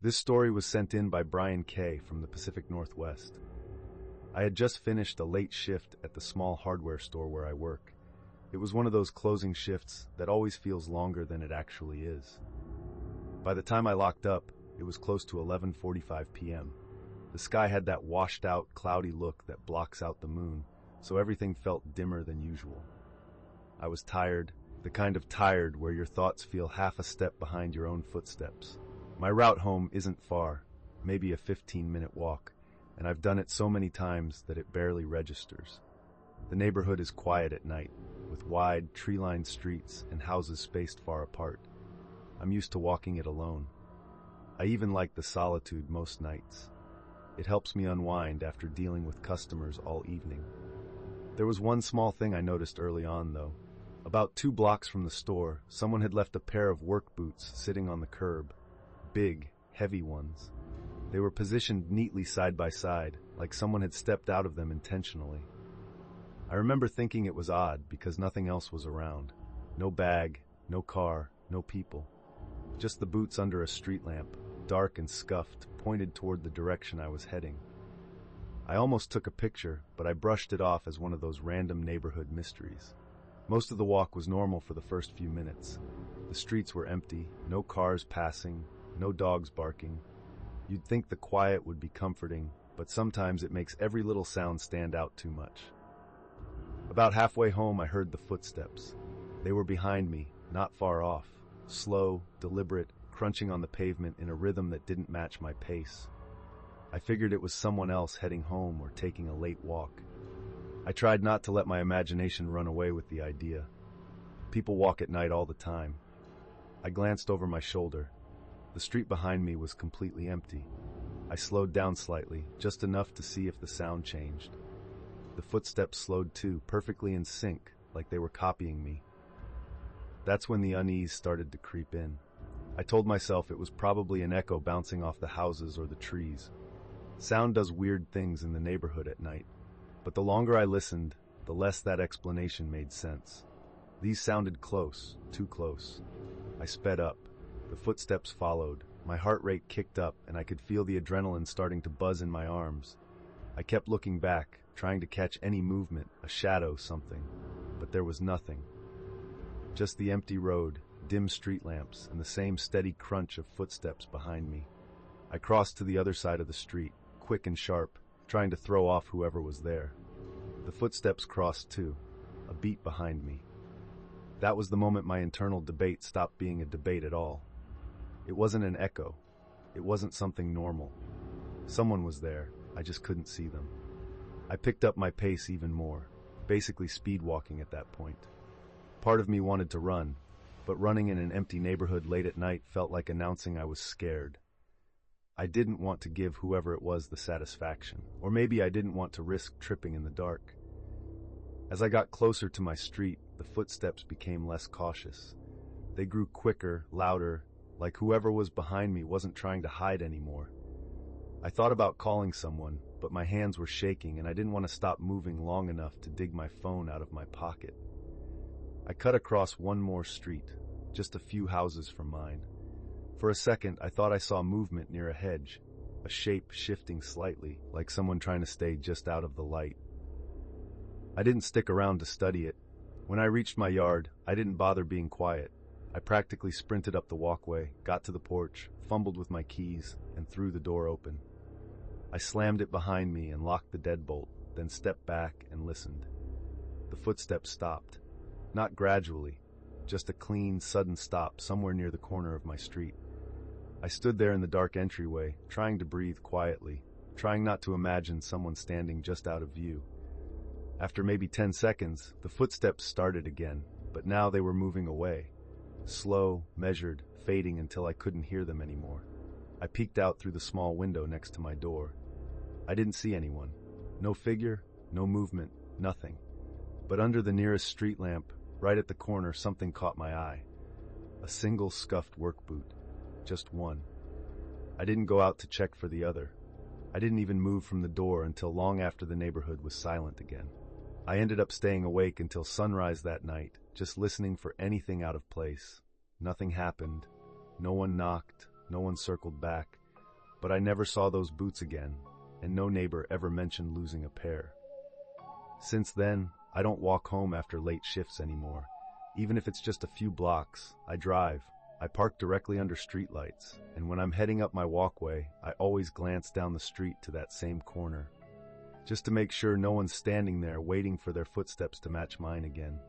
This story was sent in by Brian K. from the Pacific Northwest. I had just finished a late shift at the small hardware store where I work. It was one of those closing shifts that always feels longer than it actually is. By the time I locked up, it was close to 11:45 p.m. The sky had that washed-out, cloudy look that blocks out the moon, so everything felt dimmer than usual. I was tired, the kind of tired where your thoughts feel half a step behind your own footsteps. My route home isn't far, maybe a 15-minute walk, and I've done it so many times that it barely registers. The neighborhood is quiet at night, with wide, tree-lined streets and houses spaced far apart. I'm used to walking it alone. I even like the solitude most nights. It helps me unwind after dealing with customers all evening. There was one small thing I noticed early on, though. About 2 blocks from the store, someone had left a pair of work boots sitting on the curb. Big, heavy ones. They were positioned neatly side by side, like someone had stepped out of them intentionally. I remember thinking it was odd because nothing else was around. No bag, no car, no people. Just the boots under a street lamp, dark and scuffed, pointed toward the direction I was heading. I almost took a picture, but I brushed it off as one of those random neighborhood mysteries. Most of the walk was normal for the first few minutes. The streets were empty, no cars passing, no dogs barking. You'd think the quiet would be comforting, but sometimes it makes every little sound stand out too much. About halfway home, I heard the footsteps. They were behind me, not far off, slow, deliberate, crunching on the pavement in a rhythm that didn't match my pace. I figured it was someone else heading home or taking a late walk. I tried not to let my imagination run away with the idea. People walk at night all the time. I glanced over my shoulder. The street behind me was completely empty. I slowed down slightly, just enough to see if the sound changed. The footsteps slowed too, perfectly in sync, like they were copying me. That's when the unease started to creep in. I told myself it was probably an echo bouncing off the houses or the trees. Sound does weird things in the neighborhood at night. But the longer I listened, the less that explanation made sense. These sounded close, too close. I sped up. The footsteps followed. My heart rate kicked up, and I could feel the adrenaline starting to buzz in my arms. I kept looking back, trying to catch any movement, a shadow, something. But there was nothing. Just the empty road, dim street lamps, and the same steady crunch of footsteps behind me. I crossed to the other side of the street, quick and sharp, trying to throw off whoever was there. The footsteps crossed too, a beat behind me. That was the moment my internal debate stopped being a debate at all. It wasn't an echo. It wasn't something normal. Someone was there, I just couldn't see them. I picked up my pace even more, basically speed walking at that point. Part of me wanted to run, but running in an empty neighborhood late at night felt like announcing I was scared. I didn't want to give whoever it was the satisfaction, or maybe I didn't want to risk tripping in the dark. As I got closer to my street, the footsteps became less cautious. They grew quicker, louder, like whoever was behind me wasn't trying to hide anymore. I thought about calling someone, but my hands were shaking and I didn't want to stop moving long enough to dig my phone out of my pocket. I cut across one more street, just a few houses from mine. For a second, I thought I saw movement near a hedge, a shape shifting slightly, like someone trying to stay just out of the light. I didn't stick around to study it. When I reached my yard, I didn't bother being quiet. I practically sprinted up the walkway, got to the porch, fumbled with my keys, and threw the door open. I slammed it behind me and locked the deadbolt, then stepped back and listened. The footsteps stopped. Not gradually, just a clean, sudden stop somewhere near the corner of my street. I stood there in the dark entryway, trying to breathe quietly, trying not to imagine someone standing just out of view. After maybe 10 seconds, the footsteps started again, but now they were moving away. Slow, measured, fading until I couldn't hear them anymore. I peeked out through the small window next to my door. I didn't see anyone. No figure, no movement, nothing. But under the nearest street lamp, right at the corner, something caught my eye. A single scuffed work boot. Just one. I didn't go out to check for the other. I didn't even move from the door until long after the neighborhood was silent again. I ended up staying awake until sunrise that night, just listening for anything out of place. Nothing happened. No one knocked. No one circled back. but I never saw those boots again, and no neighbor ever mentioned losing a pair. Since then, I don't walk home after late shifts anymore. Even if it's just a few blocks, I drive. I park directly under streetlights, and when I'm heading up my walkway, I always glance down the street to that same corner, just to make sure no one's standing there waiting for their footsteps to match mine again.